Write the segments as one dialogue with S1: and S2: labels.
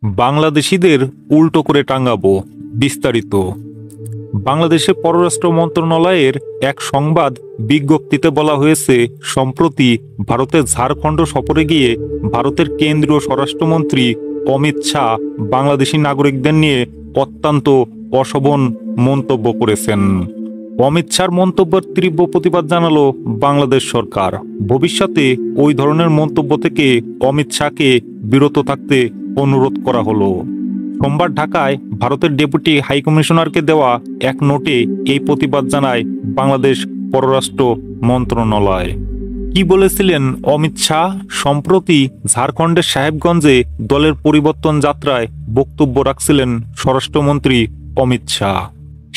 S1: বাংলাদেশিদের উল্টো করে টাঙাবো। বিস্তারিত। বাংলাদেশের পররাষ্ট্র মন্ত্রণালয়ের এক সংবাদ বিজ্ঞপ্তিতে বলা হয়েছে, সম্প্রতি ভারতের ঝাড়খণ্ড সফরে গিয়ে ভারতের কেন্দ্রীয় স্বরাষ্ট্রমন্ত্রী অমিত শাহ বাংলাদেশি নাগরিকদের নিয়ে অত্যন্ত অশোভন মন্তব্য করেছেন। অমিত শাহর মন্তব্যের তীব্র প্রতিবাদ জানালো বাংলাদেশ সরকার। ভবিষ্যতে ওই ধরনের মন্তব্য থেকে অমিত শাহকে বিরত থাকতে অনুরোধ করা হলো। সোমবার ঢাকায় ভারতের ডেপুটি হাইকমিশনারকে দেওয়া এক নোটে এই প্রতিবাদ জানায় বাংলাদেশ পররাষ্ট্র মন্ত্রণালয়। কি বলেছিলেন অমিত শাহ? সম্প্রতি ঝাড়খণ্ডের সাহেবগঞ্জে দলের পরিবর্তন যাত্রায় বক্তব্য রাখছিলেন স্বরাষ্ট্রমন্ত্রী অমিত শাহ।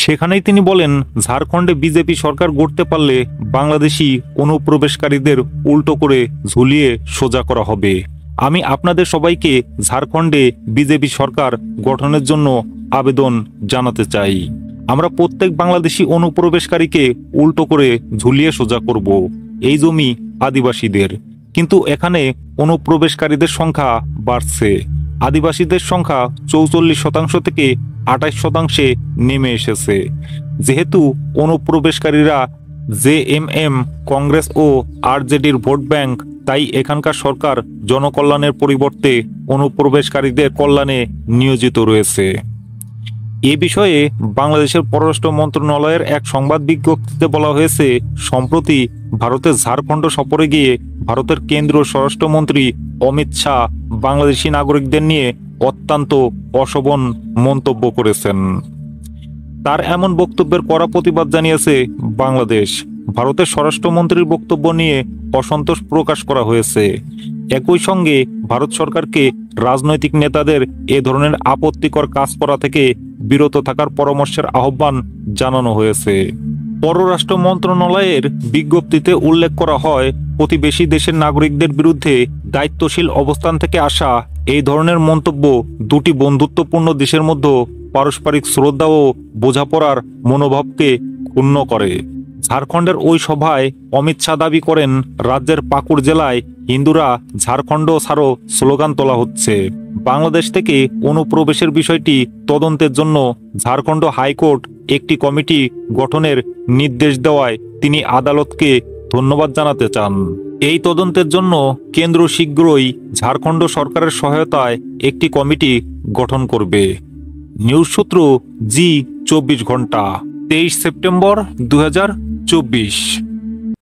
S1: সেখানেই তিনি বলেন, ঝাড়খণ্ডে বিজেপি সরকার গড়তে পারলে বাংলাদেশি অনুপ্রবেশকারীদের উল্টো করে ঝুলিয়ে সোজা করা হবে। আমি আপনাদের সবাইকে ঝাড়খণ্ডে বিজেপি সরকার গঠনের জন্য আবেদন জানাতে চাই। আমরা প্রত্যেক বাংলাদেশি অনুপ্রবেশকারীকে উল্টো করে ঝুলিয়ে সোজা করব। এই জমি আদিবাসীদের, কিন্তু এখানে অনুপ্রবেশকারীদের সংখ্যা বাড়ছে। আদিবাসীদের সংখ্যা 44% থেকে 28% নেমে এসেছে। যেহেতু অনুপ্রবেশকারীরা জেএমএম, কংগ্রেস ও আরজেডির ভোট ব্যাংক, তাই এখানকার সরকার জনকল্যাণের পরিবর্তে অনুপ্রবেশকারীদের কল্যাণে নিয়োজিত রয়েছে। এ বিষয়ে বাংলাদেশের পররাষ্ট্র মন্ত্রণালয়ের এক সংবাদ বিজ্ঞপ্তিতে বলা হয়েছে, সম্প্রতি ভারতের ঝাড়খণ্ড সফরে গিয়ে ভারতের কেন্দ্রীয় স্বরাষ্ট্রমন্ত্রী অমিত শাহ বাংলাদেশি নাগরিকদের নিয়ে অত্যন্ত অশোভন মন্তব্য করেছেন। তার এমন বক্তব্যের কড়া প্রতিবাদ জানিয়েছে বাংলাদেশ। ভারতের স্বরাষ্ট্রমন্ত্রীর বক্তব্য নিয়ে অসন্তোষ প্রকাশ করা হয়েছে। একই সঙ্গে ভারত সরকারকে রাজনৈতিক নেতাদের এ ধরনের আপত্তিকর কাজ করা থেকে বিরত থাকার পরামর্শের আহ্বান জানানো হয়েছে। পররাষ্ট্র মন্ত্রণালয়ের বিজ্ঞপ্তিতে উল্লেখ করা হয়, প্রতিবেশী দেশের নাগরিকদের বিরুদ্ধে দায়িত্বশীল অবস্থান থেকে আসা এই ধরনের মন্তব্য দুটি বন্ধুত্বপূর্ণ দেশের মধ্যে পারস্পরিক শ্রদ্ধা ও বোঝাপড়ার মনোভাবকে ক্ষুণ্ণ করে। ঝাড়খণ্ডের ওই সভায় অমিত শাহ দাবি করেন, রাজ্যের পাকুড় জেলায় হিন্দুরা ঝাড়খণ্ড ছাড়ো স্লোগান তোলা হচ্ছে। বাংলাদেশ থেকে অনুপ্রবেশের বিষয়টি তদন্তের জন্য ঝাড়খণ্ড হাইকোর্ট একটি কমিটি গঠনের নির্দেশ দেওয়ায় তিনি আদালতকে ধন্যবাদ জানাতে চান। এই তদন্তের জন্য কেন্দ্র শীঘ্রই ঝাড়খণ্ড সরকারের সহায়তায় একটি কমিটি গঠন করবে। নিউজ সূত্র জি 24 ঘন্টা, 23 সেপ্টেম্বর 2024।